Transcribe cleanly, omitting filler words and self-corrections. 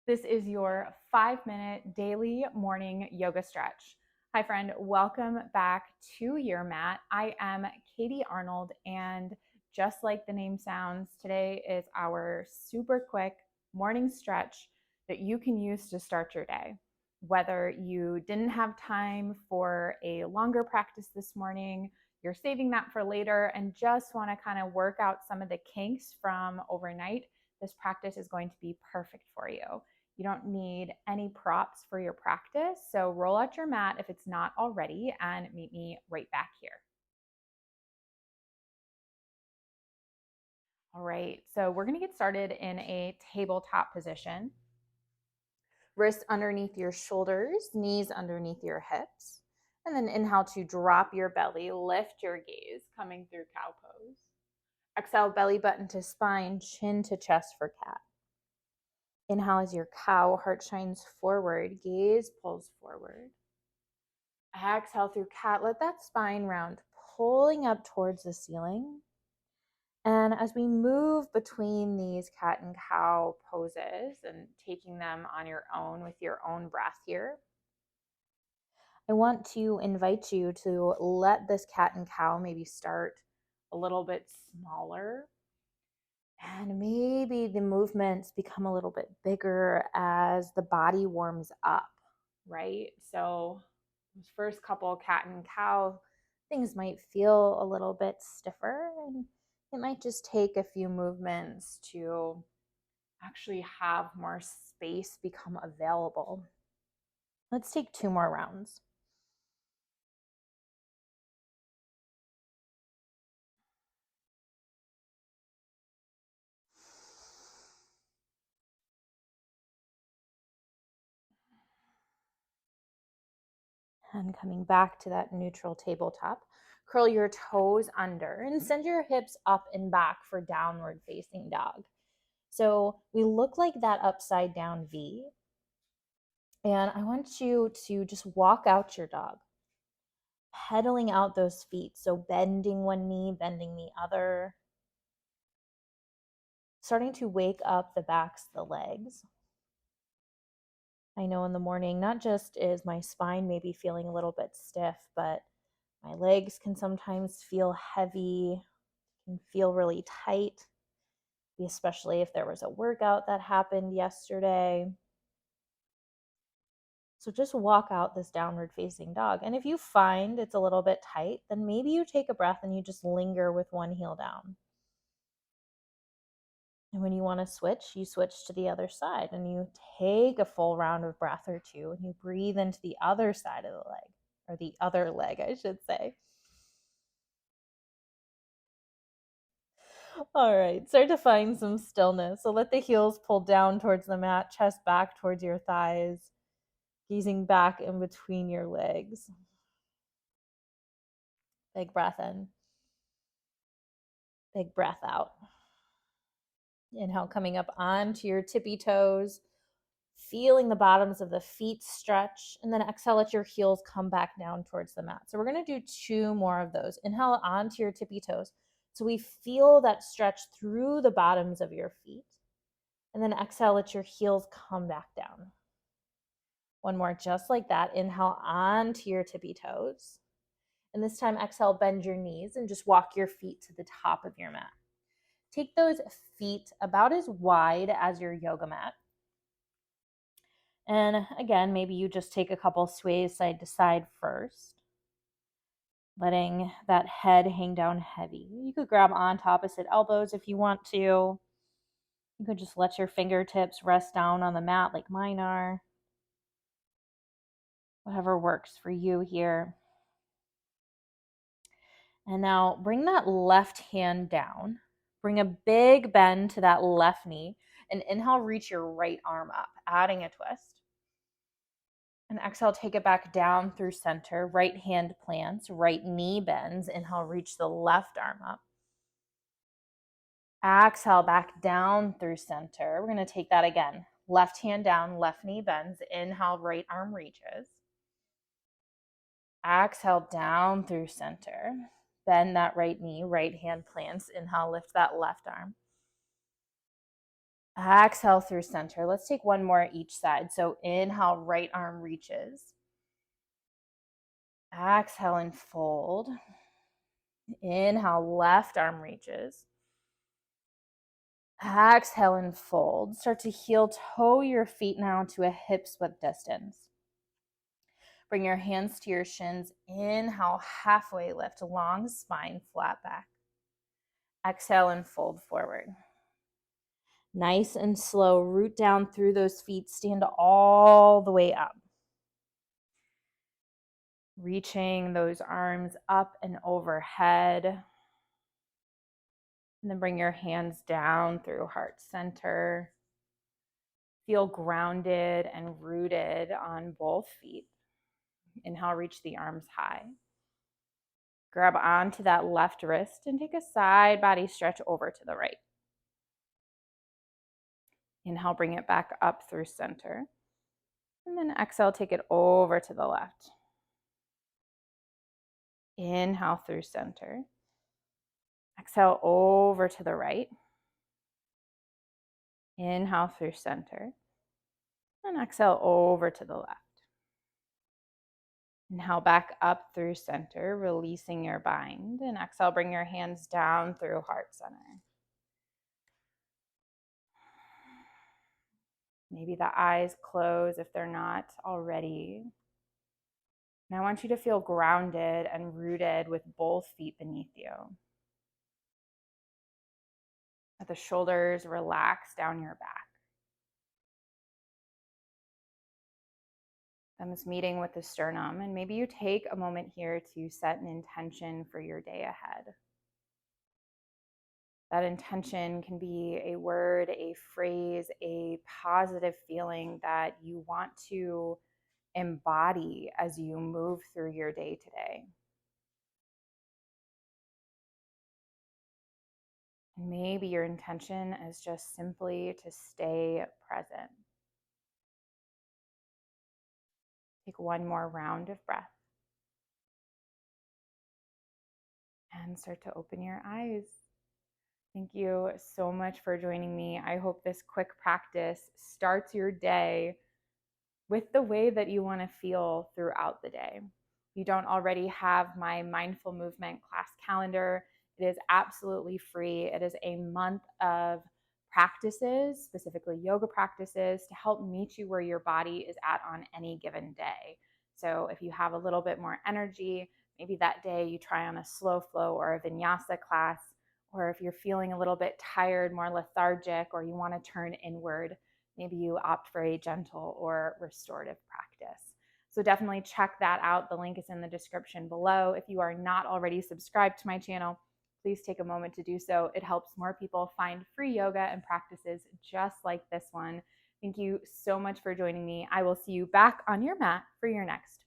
This is your 5-minute daily morning yoga stretch. Hi, friend. Welcome back to your mat. I am Katie Arnold, and just like the name sounds, today is our super quick morning stretch that you can use to start your day. Whether you didn't have time for a longer practice this morning, you're saving that for later, and just want to kind of work out some of the kinks from overnight, this practice is going to be perfect for you. You don't need any props for your practice, so roll out your mat if it's not already and meet me right back here. All right, so we're gonna get started in a tabletop position. Wrists underneath your shoulders, knees underneath your hips. And then inhale to drop your belly, lift your gaze, coming through cow pose. Exhale, belly button to spine, chin to chest for cat. Inhale as your cow, heart shines forward, gaze pulls forward. Exhale through cat, let that spine round, pulling up towards the ceiling. And as we move between these cat and cow poses and taking them on your own with your own breath here, I want to invite you to let this cat and cow maybe start a little bit smaller. And maybe the movements become a little bit bigger as the body warms up, right? So those first couple cat and cow, things might feel a little bit stiffer, and it might just take a few movements to actually have more space become available. Let's take 2 more rounds. And coming back to that neutral tabletop, curl your toes under and send your hips up and back for downward facing dog. So we look like that upside down V. And I want you to just walk out your dog, pedaling out those feet. So bending one knee, bending the other, starting to wake up the backs of the legs. I know in the morning, not just is my spine maybe feeling a little bit stiff, but my legs can sometimes feel heavy, can feel really tight, especially if there was a workout that happened yesterday. So just walk out this downward facing dog. And if you find it's a little bit tight, then maybe you take a breath and you just linger with one heel down. And when you want to switch, you switch to the other side and you take a full round of breath or two and you breathe into the other side of the leg, or the other leg, I should say. All right, start to find some stillness. So let the heels pull down towards the mat, chest back towards your thighs, gazing back in between your legs. Big breath in. Big breath out. Inhale, coming up onto your tippy toes, feeling the bottoms of the feet stretch, and then exhale, let your heels come back down towards the mat. So we're going to do 2 more of those. Inhale onto your tippy toes. So we feel that stretch through the bottoms of your feet. And then exhale, let your heels come back down. One more, just like that. Inhale onto your tippy toes. And this time, exhale, bend your knees and just walk your feet to the top of your mat. Take those feet about as wide as your yoga mat. And again, maybe you just take a couple sways side to side first, letting that head hang down heavy. You could grab onto opposite elbows if you want to. You could just let your fingertips rest down on the mat like mine are. Whatever works for you here. And now bring that left hand down. Bring a big bend to that left knee. And inhale, reach your right arm up, adding a twist. And exhale, take it back down through center. Right hand plants, right knee bends. Inhale, reach the left arm up. Exhale, back down through center. We're going to take that again. Left hand down, left knee bends. Inhale, right arm reaches. Exhale, down through center. Bend that right knee, right hand plants. Inhale, lift that left arm. Exhale through center. Let's take one more each side. So inhale, right arm reaches. Exhale and fold. Inhale, left arm reaches. Exhale and fold. Start to heel toe your feet now to a hips width distance. Bring your hands to your shins. Inhale, halfway lift, long spine, flat back. Exhale and fold forward. Nice and slow, root down through those feet, stand all the way up. Reaching those arms up and overhead. And then bring your hands down through heart center. Feel grounded and rooted on both feet. Inhale, reach the arms high. Grab onto that left wrist and take a side body stretch over to the right. Inhale, bring it back up through center. And then exhale, take it over to the left. Inhale through center. Exhale over to the right. Inhale through center. And exhale over to the left. Inhale back up through center, releasing your bind. And exhale, bring your hands down through heart center. Maybe the eyes close if they're not already. And I want you to feel grounded and rooted with both feet beneath you. Let the shoulders relax down your back. Thumbs meeting with the sternum, and maybe you take a moment here to set an intention for your day ahead. That intention can be a word, a phrase, a positive feeling that you want to embody as you move through your day today. And maybe your intention is just simply to stay present. Take one more round of breath. And start to open your eyes. Thank you so much for joining me. I hope this quick practice starts your day with the way that you want to feel throughout the day. If you don't already have my mindful movement class calendar, it is absolutely free. It is a month of practices, specifically yoga practices, to help meet you where your body is at on any given day. So if you have a little bit more energy, maybe that day you try on a slow flow or a vinyasa class, or if you're feeling a little bit tired, more lethargic, or you want to turn inward, maybe you opt for a gentle or restorative practice. So definitely check that out. The link is in the description below. If you are not already subscribed to my channel, please take a moment to do so. It helps more people find free yoga and practices just like this one. Thank you so much for joining me. I will see you back on your mat for your next